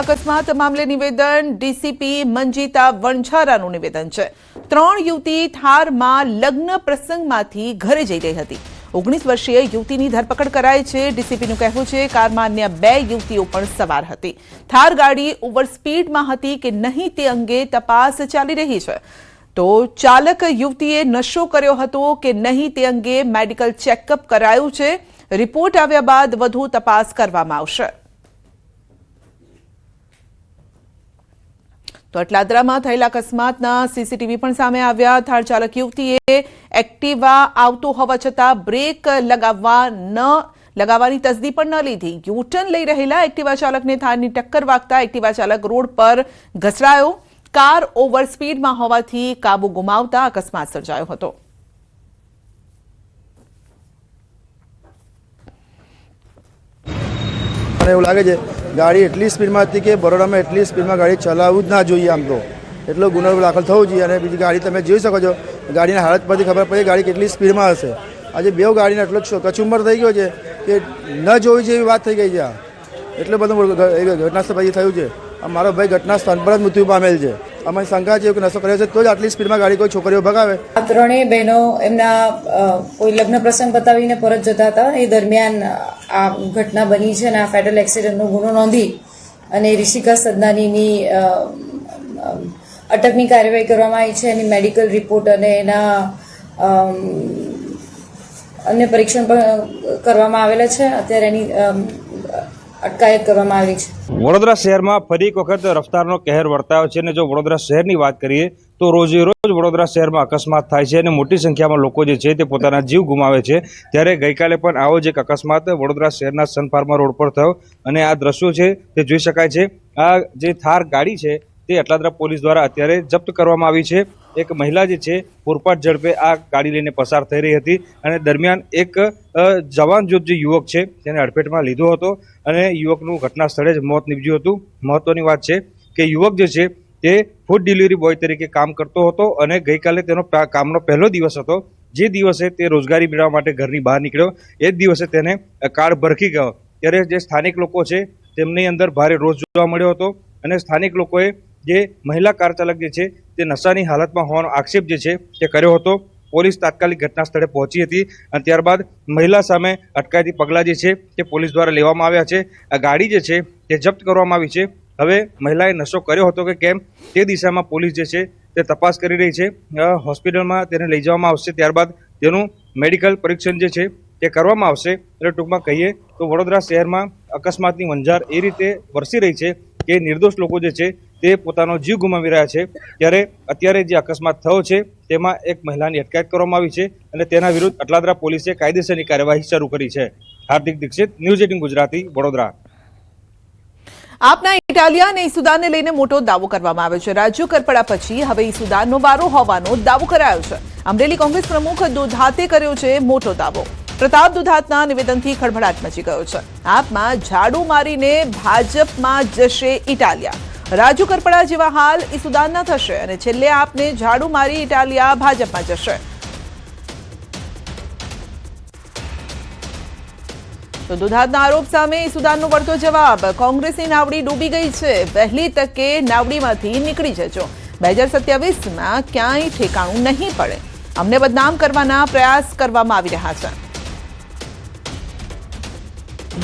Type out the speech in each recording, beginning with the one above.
અકસ્માત મામલે નિવેદન ડીસીપી મંજીતા વણઝારાનું નિવેદન છે। 3 યુવતી થારમાં લગ્ન પ્રસંગમાંથી ઘરે જઈ રહી હતી। 19 વર્ષીય યુવતીની ધરપકડ કરાઈ છે। ડીસીપીનું કહેવું છે કારમાં અન્ય 2 યુવતીઓ પણ સવાર હતી। થાર ગાડી ઓવર સ્પીડમાં હતી કે નહીં તે અંગે તપાસ ચાલી રહી છે। તો ચાલક યુવતીએ નશો કર્યો હતો કે નહીં તે અંગે મેડિકલ ચેકઅપ કરાયું છે। રિપોર્ટ આવ્યા બાદ વધુ તપાસ કરવામાં આવશે। તો અટલાદરામાં થયેલા અકસ્માતના સીસીટીવી પણ સામે આવ્યા। થાર ચાલક યુવતીએ એક્ટિવા આવતો હોવા છતાં બ્રેક લગાવવાની તસદી પણ ન લીધી। યુટર્ન લઈ રહેલા એક્ટિવા ચાલકને થારની ટક્કર વાગતા એક્ટિવા ચાલક રોડ પર ઘસડાયો। કાર ઓવર સ્પીડમાં હોવાથી કાબુ ગુમાવતા અકસ્માત સર્જાયો હતો। એવું લાગે છે ગાડી એટલી સ્પીડમાં હતી કે બરોડામાં એટલી સ્પીડમાં ગાડી ચલાવવું જ ના જોઈએ। આમ તો એટલો ગુનો દાખલ થવો જોઈએ। અને બીજી ગાડી તમે જોઈ શકો છો ગાડીના હાલત પરથી ખબર પડે ગાડી કેટલી સ્પીડમાં હશે। આજે 2 ગાડીને એટલો કચુંબર થઈ ગયો છે કે ન જોવી જેવી વાત થઈ ગઈ છે। એટલો બધો ઘટના સ્થળ પછી થયું છે। મારો ભાઈ ઘટના સ્થળ પર જ મૃત્યુ પામેલ છે। અમારી શંકા છે કે નશો કર્યો છે તો જ આટલી સ્પીડમાં ગાડી કોઈ છોકરીઓ ભગાવે। આ 3 બહેનો એમના કોઈ લગ્ન પ્રસંગ પતાવીને પરત જતા હતા। એ દરમિયાન આ ઘટના બની છે અને આ ફેટલ એક્સિડન્ટનો ગુનો નોંધી અને ઋષિકા સદનાનીની અટકની કાર્યવાહી કરવામાં આવી છે। એની મેડિકલ રિપોર્ટ અને એના અન્ય પરીક્ષણ પણ કરવામાં આવેલા છે। અત્યારે એની અટકાયત કરવામાં આવી છે। વડોદરા શહેરમાં ફરી એક વખત રફતારનો કહેર વર્તાયો છે। અને જો વડોદરા શહેરની વાત કરીએ તો રોજે રોજ વડોદરા શહેરમાં અકસ્માત થાય છે અને મોટી સંખ્યામાં લોકો જે છે તે પોતાના જીવ ગુમાવે છે। ત્યારે ગઈકાલે પણ આવો જ એક અકસ્માત વડોદરા શહેરના સન ફાર્મા રોડ પર થયો અને આ દ્રશ્યો છે તે જોઈ શકાય છે। આ જે થાર ગાડી છે તે અટલાદરા પોલીસ દ્વારા અત્યારે જપ્ત કરવામાં આવી છે। એક મહિલા જે છે પૂરપાટ ઝડપે આ ગાડી લઈને પસાર થઈ રહી હતી અને દરમિયાન એક જવાન જે યુવક છે તેને અડફેટમાં લીધો હતો અને યુવકનું ઘટના સ્થળે જ મોત નીપજ્યું હતું। મહત્વની વાત છે કે યુવક જે છે તે ફૂડ ડિલિવરી બોય તરીકે કામ કરતો હતો અને ગઈકાલે તેનો કામનો પહેલો દિવસ હતો। જે દિવસે તે રોજગારી મેળવવા માટે ઘરની બહાર નીકળ્યો એ જ દિવસે તેને કાર્ડ ભરખી ગયો। ત્યારે જે સ્થાનિક લોકો છે તેમની અંદર ભારે રોષ જોવા મળ્યો હતો અને સ્થાનિક લોકોએ જે મહિલા કાર ચાલક જે છે તે નશાની હાલતમાં હોવાનો આક્ષેપ જે છે તે કર્યો હતો। પોલીસ તાત્કાલિક ઘટના સ્થળે પહોંચી હતી અને ત્યારબાદ મહિલા સામે અટકાયતી પગલાં જે છે તે પોલીસ દ્વારા લેવામાં આવ્યા છે। આ ગાડી જે છે તે જપ્ત કરવામાં આવી છે। હવે મહિલાએ નશો કર્યો હતો કે કેમ તે દિશામાં પોલીસ જે છે તે તપાસ કરી રહી છે। હોસ્પિટલમાં તેને લઈ જવામાં આવશે, ત્યારબાદ તેનું મેડિકલ પરીક્ષણ જે છે તે કરવામાં આવશે। એટલે ટૂંકમાં કહીએ તો વડોદરા શહેરમાં અકસ્માતની વંજાર એ રીતે વરસી રહી છે કે નિર્દોષ લોકો જે છે તે પોતાનો જીવ ગુમાવી રહ્યા છે। ત્યારે અત્યારે જે અકસ્માત થયો છે તેમાં એક મહિલાની અટકાયત કરવામાં આવી છે અને તેના વિરુદ્ધ અટલાદરા પોલીસે કાયદેસરની કાર્યવાહી શરૂ કરી છે। હાર્દિક દીક્ષિત, ન્યૂઝ 18 ગુજરાતી, વડોદરા। આપના ઇટાલિયા અને ઈસુદાનને લઈને મોટો દાવો કરવામાં આવ્યો છે। રાજુ કરપડા પછી હવે ઈસુદાનનો વારો હોવાનો દાવો કરાયો છે। અમરેલી કોંગ્રેસ પ્રમુખ દુધાતે કર્યો છે મોટો દાવો। પ્રતાપ દુધાતના નિવેદનથી ખળભળાટ મચી ગયો છે। આપમાં ઝાડુ મારીને ભાજપમાં જશે ઇટાલિયા। રાજુ કરપડા જેવા હાલ ઈસુદાનના થશે અને છેલ્લે આપને ઝાડુ મારી ઇટાલિયા ભાજપમાં જશે। તો દુધાતના આરોપ સામે ઈસુદાનનો વળતો જવાબ। કોંગ્રેસની નાવડી ડૂબી ગઈ છે, વહેલી તકે નાવડીમાંથી નીકળી જજો। 2027માં ક્યાંય ઠેકાણું નહીં પડે। અમને બદનામ કરવાના પ્રયાસ કરવામાં આવી રહ્યા છે।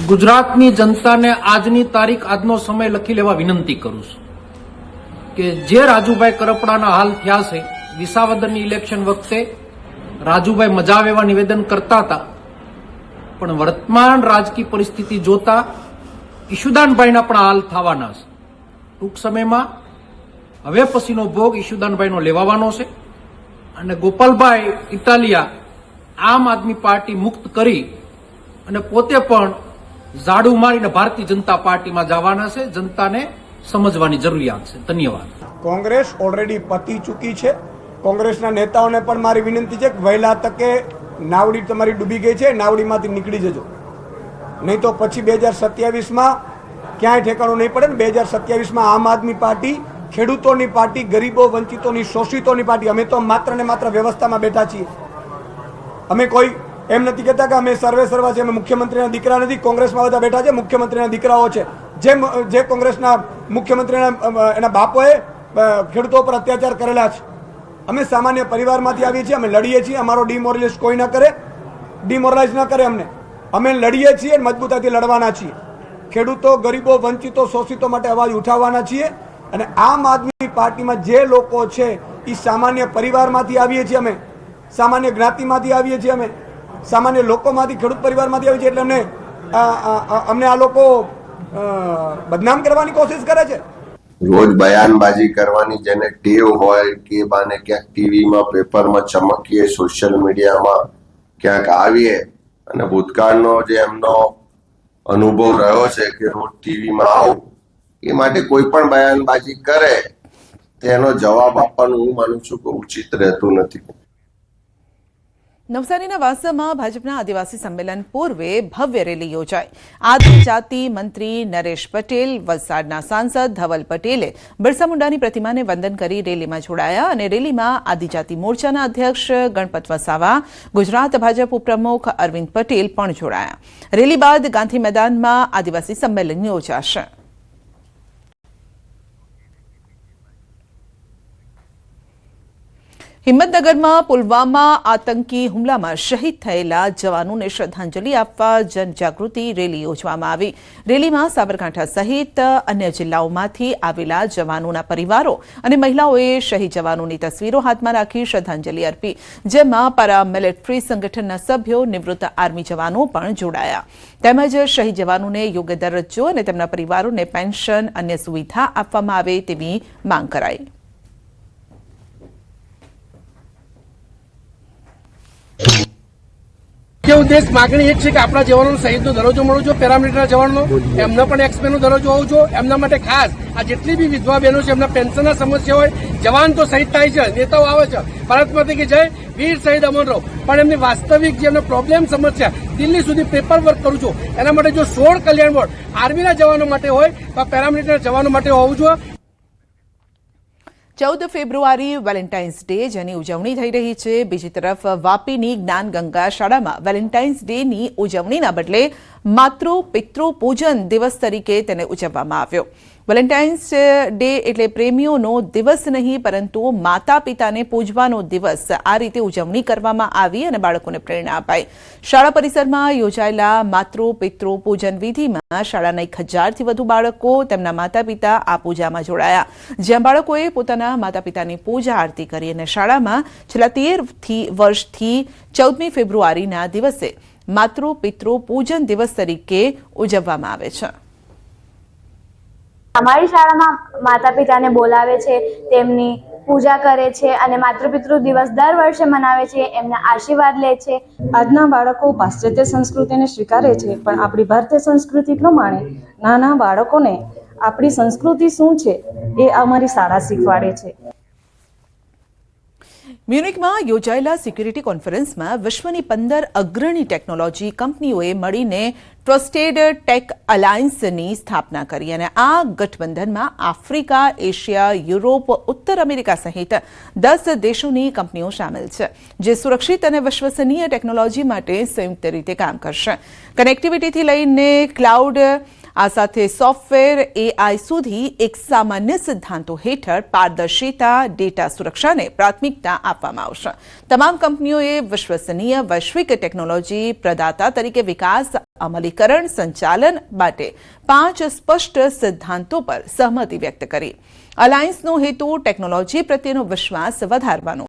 ગુજરાતની જનતાને આજની તારીખ આજનો સમય લખી લેવા વિનંતી કરું છું કે જે રાજુભાઈ કરપડાના હાલ થયા છે, વિસાવદરની ઇલેક્શન વખતે રાજુભાઈ મજાવે એવા નિવેદન કરતા હતા, પણ વર્તમાન રાજકીય પરિસ્થિતિ જોતા ઈશુદાનભાઈના પણ હાલ થવાના છે। ટૂંક સમયમાં હવે પછીનો ભોગ ઈશુદાનભાઈનો લેવાનો છે અને ગોપાલભાઈ ઇટાલિયા આમ આદમી પાર્ટી મુક્ત કરી અને પોતે પણ ઝાડુ મારીને ભારતીય જનતા પાર્ટીમાં જવાના છે। જનતાને સમજવાની જરૂરિયાત છે। ધન્યવાદ। કોંગ્રેસ ઓલરેડી પતી ચૂકી છે। કોંગ્રેસના નેતાઓને પણ મારી વિનંતી છે કે વહેલા તકે નાવડી તમારી ડૂબી ગઈ છે, નાવડીમાંથી નીકળી જજો, નહીં તો પછી 2027માં ક્યાંય ઠેકાણું નહીં પડે। 2027માં આમ આદમી પાર્ટી ખેડૂતોની પાર્ટી, ગરીબો, વંચિતોની, શોષિતોની પાર્ટી। અમે તો માત્ર ને માત્ર વ્યવસ્થામાં બેઠા છીએ। અમે કોઈ એમ નથી કહેતા કે અમે સર્વે સર્વા છે, અમે મુખ્યમંત્રીના દીકરા નથી। કોંગ્રેસમાં બધા બેઠા છે, મુખ્યમંત્રીના દીકરાઓ છે। જે કોંગ્રેસના મુખ્યમંત્રીના એના બાપોએ ખેડૂતો પર અત્યાચાર કરેલા છે. અમે સામાન્ય પરિવારમાંથી આવીએ છીએ, અમે લડીએ છીએ. અમારો ડિમોરલાઇઝ કોઈ ન કરે, ડિમોરલાઇઝ ન કરે અમને. અમે લડીએ છીએ, મજબૂતાઈથી લડવાના છીએ. ખેડૂતો, ગરીબો, વંચિતો, શોષિતો માટે અવાજ ઉઠાવવાના છીએ. અને આમ આદમી પાર્ટીમાં જે લોકો છે એ સામાન્ય પરિવારમાંથી આવીએ છીએ, અમે સામાન્ય જ્ઞાતિમાંથી આવીએ છીએ, અમે સામાન્ય લોકોમાંથી, ખેડૂત પરિવારમાંથી આવીએ છીએ. એટલે અમને આ લોકો બદનામ કરવાની કોશિશ કરે છે. રોજ બયાનબાજી કરવાની જેને ટેવ હોય કે બાને ક્યાંક ટીવીમાં, પેપરમાં ચમકીએ, સોશિયલ મીડિયામાં ક્યાંક આવીએ, અને ભૂતકાળનો જે એમનો અનુભવ રહ્યો છે કે રોજ ટીવીમાં આવું, એ માટે કોઈ પણ બયાનબાજી કરે તેનો જવાબ આપવાનું હું માનું છું કે ઉચિત રહેતું નથી. નવસારીના વાંસામાં ભાજપના આદિવાસી સંમેલન પૂર્વે ભવ્ય રેલી યોજાઈ. આદિજાતિ મંત્રી નરેશ પટેલ, વલસાડના સાંસદ ધવલ પટેલે બિરસા મુંડાની પ્રતિમાને વંદન કરી રેલીમાં જોડાયા અને રેલીમાં આદિજાતિ મોરચાના અધ્યક્ષ ગણપત વસાવા, ગુજરાત ભાજપ ઉપપ્રમુખ અરવિંદ પટેલ પણ જોડાયા. રેલી બાદ ગાંધી મેદાનમાં આદિવાસી સંમેલન યોજાશે. હિંમતનગરમાં પુલવામા આતંકી હુમલામાં શહીદ થયેલા જવાનોને શ્રદ્ધાંજલિ આપવા જનજાગૃતિ રેલી યોજવામાં આવી. રેલીમાં સાબરકાંઠા સહિત અન્ય જિલ્લાઓમાંથી આવેલા જવાનોના પરિવારો અને મહિલાઓએ શહીદ જવાનોની તસવીરો હાથમાં રાખી શ્રદ્ધાંજલિ અર્પી, જેમાં પેરામિલિટરી સંગઠનના સભ્યો, નિવૃત્ત આર્મી જવાનો પણ જોડાયા. તેમજ શહીદ જવાનોને યોગ્ય દરજ્જો અને તેમના પરિવારોને પેન્શન, અન્ય સુવિધા આપવામાં આવે તેવી માંગ કરાઈ. જે ઉદ્દેશ માગણી એ છે કે આપણા જવાનોનો શહીદનો દરજ્જો મળવો જોઈએ, પેરામિલિટરીના જવાનનો એમનો પણ એક્સપીનો દરજ્જો હોવો જોઈએ. એમના માટે ખાસ આ જેટલી બી વિધવા બહેનો છે એમના પેન્શનના સમસ્યા હોય, જવાન તો શહીદ થાય છે, નેતાઓ આવે છે, ભારત માતા કી જય, વીર શહીદ અમર રહો, પણ એમની વાસ્તવિક જે એમનો પ્રોબ્લેમ સમસ્યા દિલ્હી સુધી પેપર વર્ક કરું છું, એના માટે જો 16 કલ્યાણ બોર્ડ આર્મીના જવાનો માટે હોય તો પેરામિલિટરીના જવાનો માટે હોવું જોઈએ. 14 ફેબ્રુઆરી વેલેન્ટાઇન્સ ડે, જેની ઉજવણી થઈ રહી છે. બીજી તરફ વાપીની જ્ઞાનગંગા શાળામાં વેલેન્ટાઇન્સ ડેની ઉજવણીના બદલે માતૃ પિતૃ પૂજન દિવસ તરીકે તેને ઉજવવામાં આવ્યો. વેલેન્ટાઇન્સ ડે એટલે પ્રેમીઓનો દિવસ નહીં, પરંતુ માતા પિતાને પૂજવાનો દિવસ. આ રીતે ઉજવણી કરવામાં આવી અને બાળકોને પ્રેરણા અપાઈ. શાળા પરિસરમાં યોજાયેલા માતૃ પિતૃ પૂજન વિધિમાં શાળાના 1000થી વધુ બાળકો, તેમના માતા પિતા આ પૂજામાં જોડાયા, જ્યાં બાળકોએ પોતાના માતા પિતાની પૂજા આરતી કરી. અને શાળામાં છેલ્લા 13 વર્ષથી 14મી ફેબ્રુઆરીના દિવસે માતૃ પિતૃ પૂજન દિવસ તરીકે ઉજવવામાં આવે છે. અમારી શાળામાં માતા પિતાને બોલાવે છે, તેમની પૂજા કરે છે અને માતૃપિતૃ દિવસ દર વર્ષે મનાવે છે, એમના આશીર્વાદ લે છે. આજના બાળકો પાશ્ચાત્ય સંસ્કૃતિને સ્વીકારે છે, પણ આપણી ભારતીય સંસ્કૃતિ પ્રમાણે નાના બાળકોને આપણી સંસ્કૃતિ શું છે એ અમારી શાળા શીખવાડે છે. મ્યુનિકમાં યોજાયેલા સિક્યુરિટી કોન્ફરન્સમાં વિશ્વની 15 અગ્રણી ટેકનોલોજી કંપનીઓએ મળીને ટ્રસ્ટેડ ટેક અલાયન્સની સ્થાપના કરી. અને આ ગઠબંધનમાં આફ્રિકા, એશિયા, યુરોપ, ઉત્તર અમેરિકા સહિત 10 દેશોની કંપનીઓ સામેલ છે, જે સુરક્ષિત અને વિશ્વસનીય ટેકનોલોજી માટે સંયુક્ત રીતે કામ કરશે. કનેક્ટિવિટીથી લઈને ક્લાઉડ, આ સાથે સોફ્ટવેર, AI સુધી એક સામાન્ય સિદ્ધાંતો હેઠળ પારદર્શિતા, ડેટા સુરક્ષાને પ્રાથમિકતા આપવામાં આવશે. તમામ કંપનીઓએ વિશ્વસનીય વૈશ્વિક ટેકનોલોજી પ્રદાતા તરીકે વિકાસ, અમલીકરણ, સંચાલન માટે 5 સ્પષ્ટ સિદ્ધાંતો પર સહમતિ વ્યક્ત કરી. અલાયન્સનો હેતુ ટેકનોલોજી પ્રત્યેનો વિશ્વાસ વધારવાનો